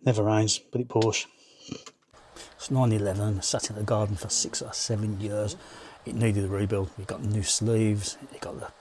Never rains, but it Porsche. It's 911, sat in the garden for 6 or 7 years. It needed a rebuild. We got new sleeves, it got the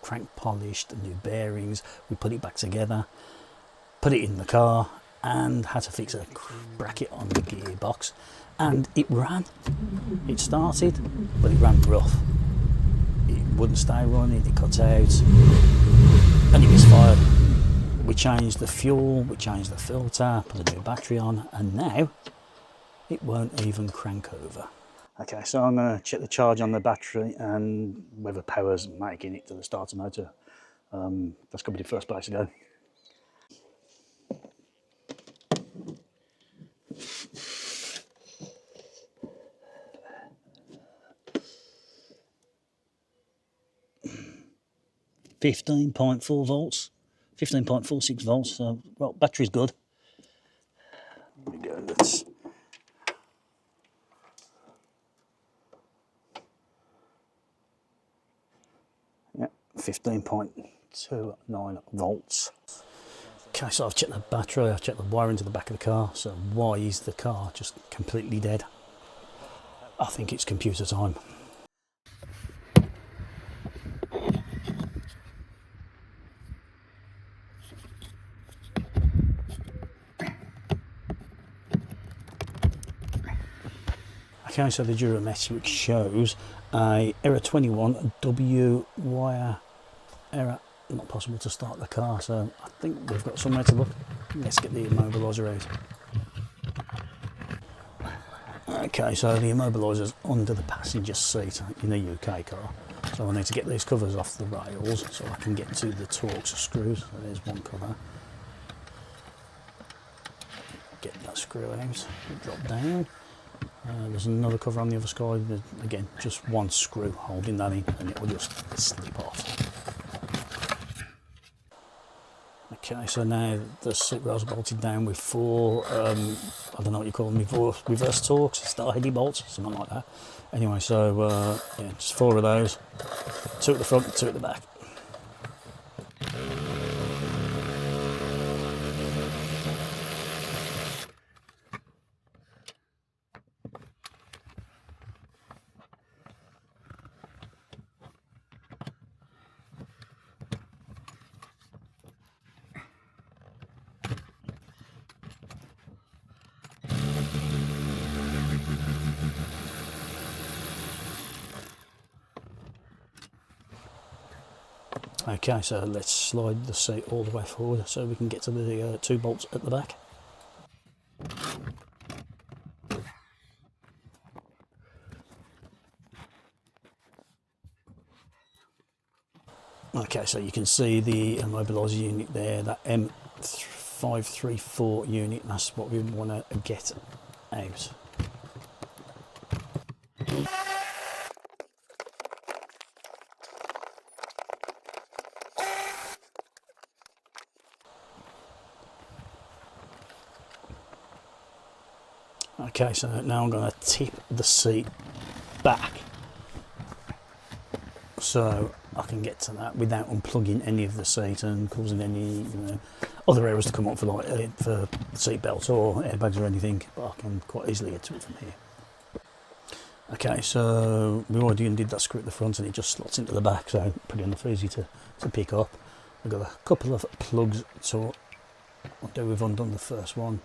crank polished, the new bearings. We put it back together, put it in the car, and had to fix a bracket on the gearbox. And it ran. It started, but it ran rough. It wouldn't stay running, it cut out, and it misfired. We changed the fuel, we changed the filter, put a new battery on, and now it won't even crank over. Okay, so I'm going to check the charge on the battery and whether power's making it to the starter motor. That's going to be the first place to go. .4 volts, 15.46 volts. So, well, battery's good. There we go. Let's. Yeah, 15.29 volts. Okay, so I've checked the battery, I've checked the wiring to the back of the car. So why is the car just completely dead? I think it's computer time. Okay, so the Durometric shows a error 21 W wire error, not possible to start the car. So I think we've got somewhere to look. Let's get the immobiliser out. Okay, so the immobiliser's under the passenger seat in a UK car. So I need to get these covers off the rails so I can get to the Torx screws. So there's one cover. Get that screw out, drop down. There's another cover on the other side. There's, again, just one screw holding that in, and it will just slip off. Okay, so now the seat rails are bolted down with 4, I don't know what you call them, reverse Torx, star heady bolts, something like that. Anyway, so yeah, just 4 of those, 2 at the front, 2 at the back. Okay, so let's slide the seat all the way forward so we can get to the 2 bolts at the back. Okay, so you can see the immobiliser unit there, that M534 unit, that's what we want to get out. Okay, so now I'm going to tip the seat back so I can get to that without unplugging any of the seat and causing any other errors to come up for seat belts or airbags or anything, but I can quite easily get to it from here. Okay, so we already undid that screw at the front and it just slots into the back, so pretty enough easy to pick up. I've got a couple of plugs, so I'll do, we've undone the first one.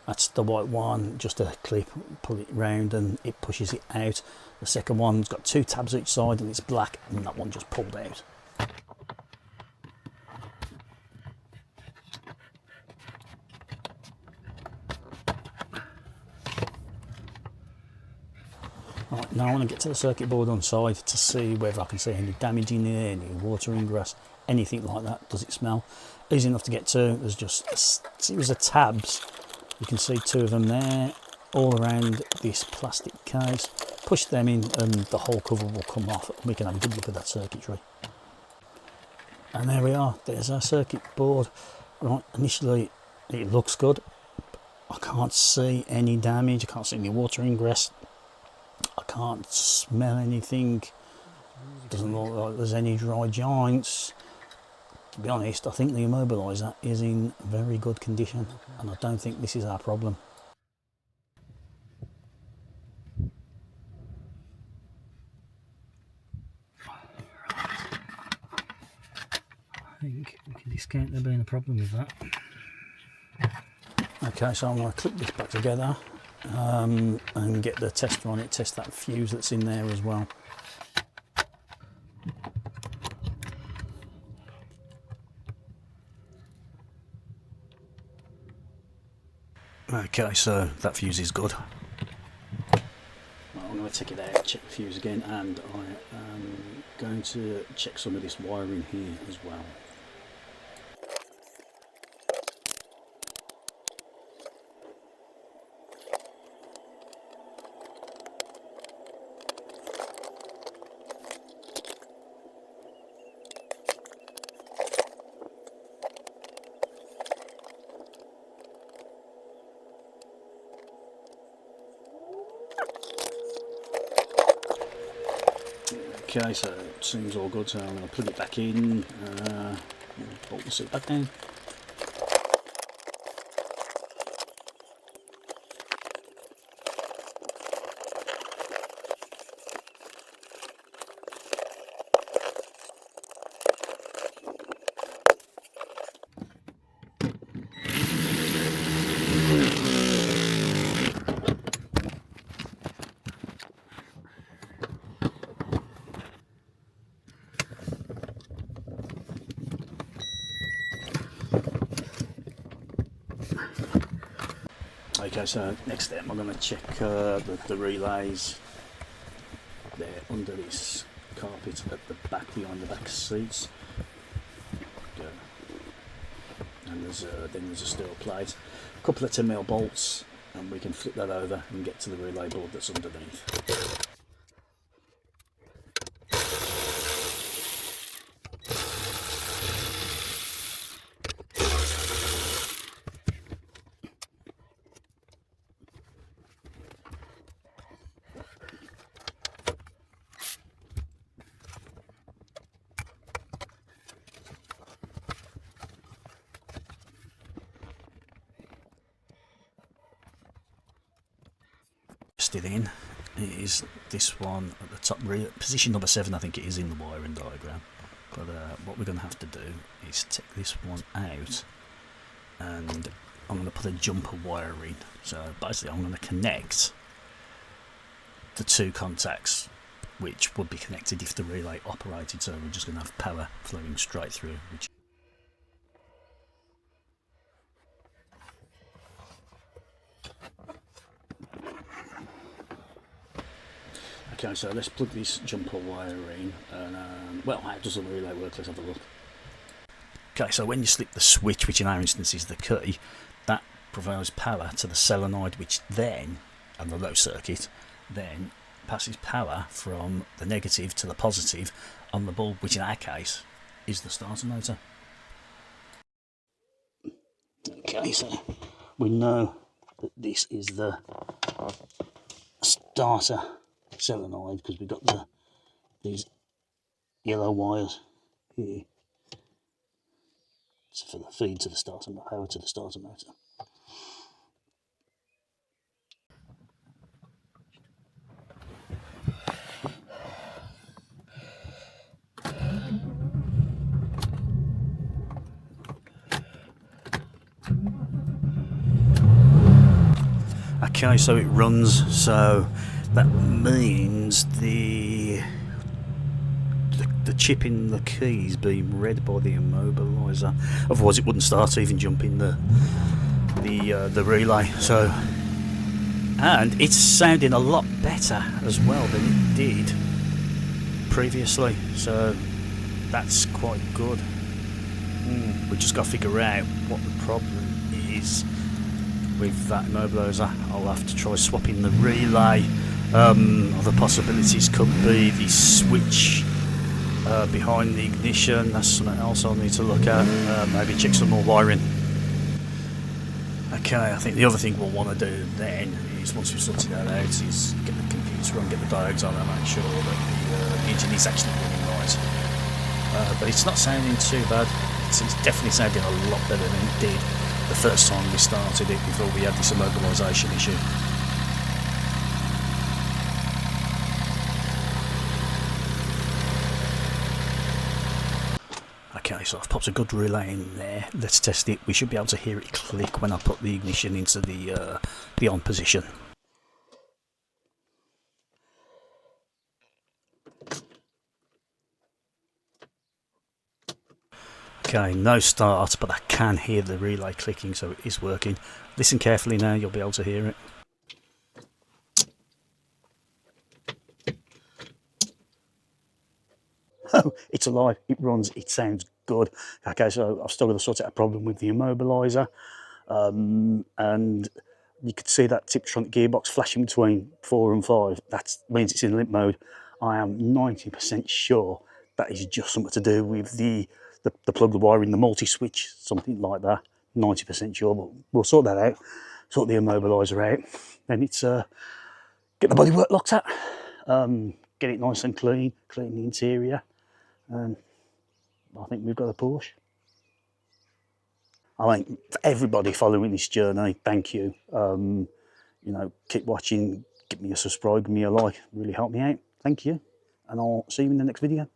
That's the white one, just a clip, pull it round and it pushes it out. The second one's got 2 tabs each side and it's black, and that one just pulled out. Right, now I want to get to the circuit board on side to see whether I can see any damage in there, any water ingress, anything like that. Does it smell? Easy enough to get to. There's just a series of tabs. You can see 2 of them there, all around this plastic case. Push them in and the whole cover will come off. We can have a good look at that circuitry. And there we are, there's our circuit board. Right, initially it looks good. I can't see any damage, I can't see any water ingress. I can't smell anything. Doesn't look like there's any dry joints. To be honest, I think the immobiliser is in very good condition, and I don't think this is our problem. I think we can discount there being a problem with that. Okay, so I'm going to clip this back together and get the tester on it, test that fuse that's in there as well. Okay, so that fuse is good. I'm going to take it out, check the fuse again, and I am going to check some of this wiring here as well. Okay, so it seems all good, so I'm going to plug it back in, bolt the seat back down. Okay, so next step I'm going to check the relays. They're under this carpet at the back, behind the back seats. And then there's a steel plate, a couple of 10mm bolts, and we can flip that over and get to the relay board that's underneath. It in is this one at the top, position number 7 I think it is in the wiring diagram, but what we're going to have to do is take this one out, and I'm going to put a jumper wire in. So basically I'm going to connect the 2 contacts which would be connected if the relay operated, so we're just going to have power flowing straight through. Okay, so let's plug this jumper wire in, and well, how does the relay work? Let's have a look. Okay, so when you slip the switch, which in our instance is the key, that provides power to the solenoid, which then, and the low circuit, then passes power from the negative to the positive on the bulb, which in our case is the starter motor. Okay, so we know that this is the starter solenoid because we've got these yellow wires here. So for the feed to the starter, power to the starter motor. Okay, so it runs, so that means the chip in the key is being read by the immobiliser. Otherwise, it wouldn't start to even jump in the relay. So, and it's sounding a lot better as well than it did previously. So that's quite good. We just got to figure out what the problem is with that immobiliser. I'll have to try swapping the relay. Other possibilities could be the switch behind the ignition. That's something else I'll need to look at. Maybe check some more wiring. Okay, I think the other thing we'll want to do then is, once we've sorted that out, is get the computer on, get the diodes on, and make sure that the engine is actually running right. But it's not sounding too bad. So it's definitely sounding a lot better than it did the first time we started it before we had this immobilisation issue. Okay, so I've popped a good relay in there. Let's test it. We should be able to hear it click when I put the ignition into the on position. Okay, no start, but I can hear the relay clicking, so it is working. Listen carefully now, you'll be able to hear it. Oh, it's alive, it runs, it sounds good. Okay, so I've still got to sort out a problem with the immobiliser. And you could see that Tiptronic gearbox flashing between 4 and 5. That means it's in limp mode. I am 90% sure that is just something to do with the plug, the wiring, the multi-switch, something like that. 90% sure, but we'll sort that out. Sort the immobiliser out. Then it's get the bodywork locked at, get it nice and clean, clean the interior, and I think we've got a Porsche. I think for everybody following this journey, thank you. You know, keep watching, give me a subscribe, give me a like, really help me out. Thank you, and I'll see you in the next video.